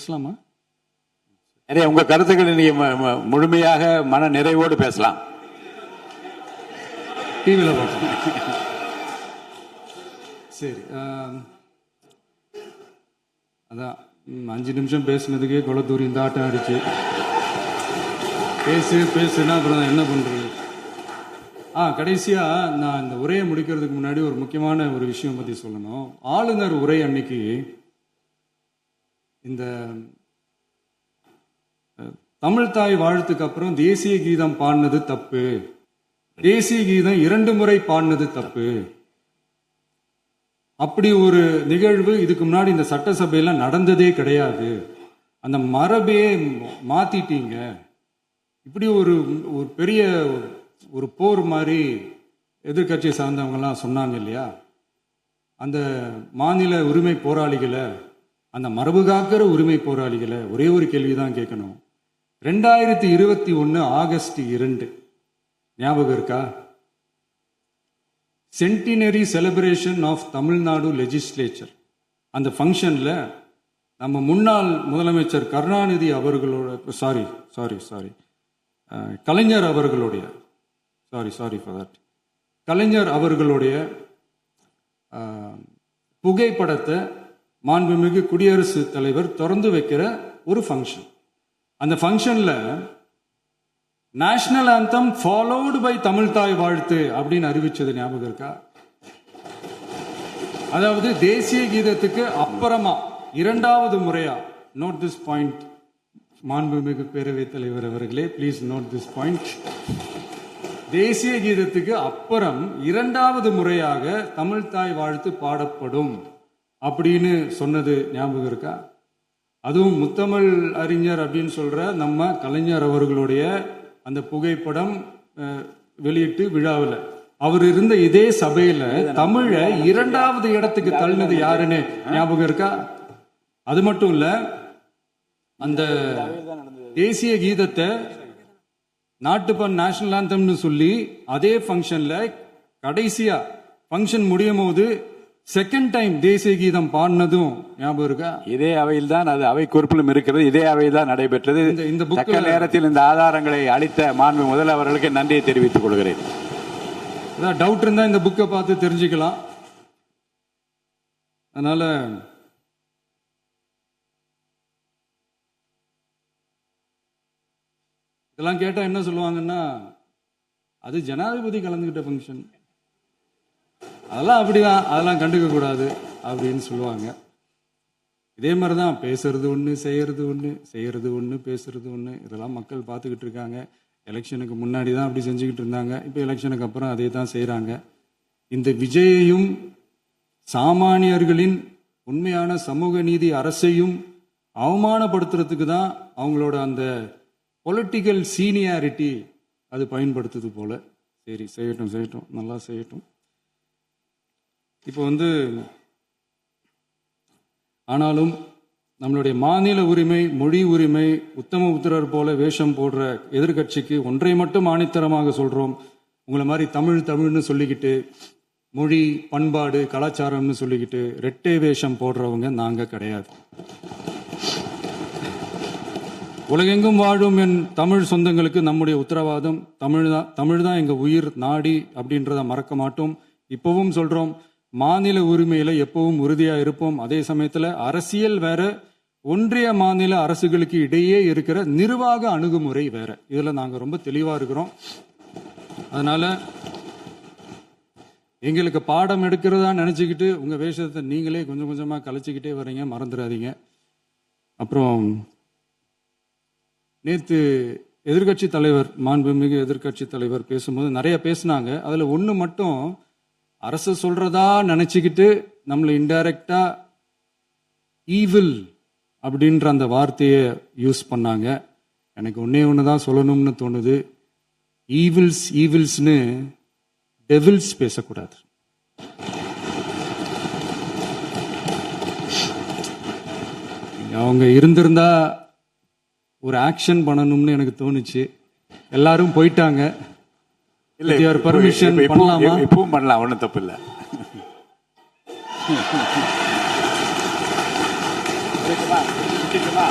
பேசலாமா? நிறைய உங்க கருத்துக்களை நீங்க முழுமையாக மன நிறைவோடு பேசலாம். டிவியில் பார்க்கலாம். சரி, அதான் 5 நிமிஷம் பேசுனதுக்கே கொளத்தூரி இந்த ஆட்டம் அடிச்சு பேசுனா அப்புறம் என்ன பண்றது? கடைசியா நான் இந்த உரையை முடிக்கிறதுக்கு முன்னாடி ஒரு முக்கியமான ஒரு விஷயம் பத்தி சொல்லணும். ஆளுநர் உரை அன்னைக்கு இந்த தமிழ் தாய் வாழ்த்துக்கு அப்புறம் தேசிய கீதம் பாடினது தப்பு, தேசிய கீதம் 2 முறை பாடினது தப்பு, அப்படி ஒரு நிகழ்வு இதுக்கு முன்னாடி இந்த சட்டசபையில நடந்ததே கிடையாது, அந்த மரபையே மாத்திட்டீங்க, இப்படி ஒரு பெரிய ஒரு போர் மாதிரி எதிர்கட்சியை சார்ந்தவங்க எல்லாம் சொன்னாங்க இல்லையா? அந்த மாநில உரிமை போராளிகளை, அந்த மரபு காக்கிற உரிமை போராளிகளை ஒரே ஒரு கேள்விதான் கேட்கணும். 2021 ஆகஸ்ட் 2 ஞாபகம் இருக்கா? Centenary celebration of Tamil Nadu legislature. அந்த ஃபங்க்ஷன்ல நம்ம முன்னாள் முதலமைச்சர் கருணாநிதி அவர்களோட கலைஞர் அவர்களுடைய கலைஞர் அவர்களுடைய புகைப்படத்தை மாண்புமிகு குடியரசுத் தலைவர் திறந்து வைக்கிற ஒரு ஃபங்க்ஷன். அந்த ஃபங்க்ஷன்ல national anthem followed by Tamil Thai Vazhthu அப்படின்னு அறிவிச்சது ஞாபகம் இருக்கா? அதாவது தேசிய கீதத்துக்கு அப்புறமா 2வது முறையா, நோட் திஸ் பாயிண்ட் மாண்புமிகு பேரவைத் தலைவர் அவர்களே, பிளீஸ் நோட் திஸ் பாயிண்ட். தேசிய கீதத்துக்கு அப்புறம் 2வது முறையாக தமிழ் தாய் வாழ்த்து பாடப்படும் அப்படின்னு சொன்னது ஞாபகம் இருக்கா? அதுவும் முத்தமிழ் அறிஞர் அப்படின்னு சொல்ற நம்ம கலைஞர் அவர்களுடைய அந்த புகைப்படம் வெளியிட்டு விழாவில் அவர் இருந்த இதே சபையில தமிழ 2வது இடத்துக்கு தள்ளினது யாருன்னு ஞாபகம் இருக்கா? அது மட்டும் இல்ல, அந்த தேசிய கீதத்தை நாட்டுப்பண் நேஷனல் ஆந்தம்னு சொல்லி அதே ஃபங்க்ஷன்ல கடைசியா ஃபங்க்ஷன் முடியும் போது செகண்ட் டைம் தேசிய கீதம் பாடினதும் ஞாபகம் இருக்கா? இதே அவையில் தான், அது அவை குறிப்பிலும் இருக்கிறது, இதே அவையில் தான் நடைபெற்றது. இந்த புக்க நேரத்தில் இந்த ஆதாரங்களை அளித்த மாண்பு முதல் அவர்களுக்கு நன்றியை தெரிவித்துக் கொள்கிறேன். டவுட் இருந்தா இந்த புக்கை பார்த்து தெரிஞ்சுக்கலாம். அதனால இதெல்லாம் கேட்டா என்ன சொல்லுவாங்கன்னா, அது ஜனாதிபதி கலந்துகிட்ட ஃபங்க்ஷன், அதெல்லாம் அப்படிதான், அதெல்லாம் கண்டுக்க கூடாது அப்படின்னு சொல்லுவாங்க. இதே மாதிரிதான் பேசுறது ஒண்ணு, செய்யறது ஒண்ணு, செய்யறது ஒண்ணு, பேசுறது ஒண்ணு. இதெல்லாம் மக்கள் பார்த்துக்கிட்டு இருக்காங்க. எலெக்ஷனுக்கு முன்னாடி தான் அப்படி செஞ்சுக்கிட்டு இருந்தாங்க, இப்போ எலெக்ஷனுக்கு அப்புறம் அதே தான் செய்யறாங்க. இந்த விஜயையும் சாமானியர்களின் உண்மையான சமூக நீதி அரசையும் அவமானப்படுத்துறதுக்கு தான் அவங்களோட அந்த பொலிட்டிக்கல் சீனியாரிட்டி அது பயன்படுத்துது போல. சரி, செய்யட்டும், நல்லா செய்யட்டும். இப்போ ஆனாலும் நம்மளுடைய மாநில உரிமை, மொழி உரிமை, உத்தம உத்தரர் போல வேஷம் போடுற எதிர்கட்சிக்கு ஒன்றை மட்டும் ஆணித்தரமாக சொல்றோம். உங்களை மாதிரி தமிழ்னு சொல்லிக்கிட்டு, மொழி, பண்பாடு, கலாச்சாரம்னு சொல்லிக்கிட்டு ரெட்டை வேஷம் போடுறவங்க நாங்க கிடையாது. உலகெங்கும் வாழும் என் தமிழ் சொந்தங்களுக்கு நம்முடைய உத்தரவாதம் தமிழ் தான் எங்க உயிர் நாடி அப்படின்றத மறக்க மாட்டோம். இப்பவும் சொல்றோம், மாநில உரிமையில எப்பவும் உறுதியா இருப்போம். அதே சமயத்துல அரசியல் வேற, ஒன்றிய மாநில அரசுகளுக்கு இடையே இருக்கிற நிர்வாக அணுகுமுறை வேற. இதுல நாங்க ரொம்ப தெளிவா இருக்கிறோம். அதனால எங்களுக்கு பாடம் எடுக்கிறதா நினைச்சுக்கிட்டு உங்க வேஷத்தை நீங்களே கொஞ்சம் கொஞ்சமா கலைச்சிக்கிட்டே வர்றீங்க, மறந்துடாதீங்க. அப்புறம் நேற்று எதிர்கட்சி தலைவர், மாண்புமிகு எதிர்கட்சி தலைவர் பேசும்போது நிறைய பேசினாங்க. அதுல ஒண்ணு மட்டும் அரசு சொல்றதா நினைச்சுக்கிட்டு நம்மளை இன்டைரக்டா ஈவில் அப்படின்ற அந்த வார்த்தையை யூஸ் பண்ணாங்க. எனக்கு ஒண்ணுதான் சொல்லணும்னு தோணுது. ஈவில்ஸ்னு டெவில்ஸ் பேசக்கூடாது. அவங்க இருந்திருந்தா ஒரு ஆக்ஷன் பண்ணணும்னு எனக்கு தோணுச்சு. எல்லாரும் போயிட்டாங்க. பர்மிஷன் பண்ணலாமா? இப்பவும் பண்ணலாம், ஒன்றும் தப்பு இல்லை. Thank you. முடிச்சுட்டுமா?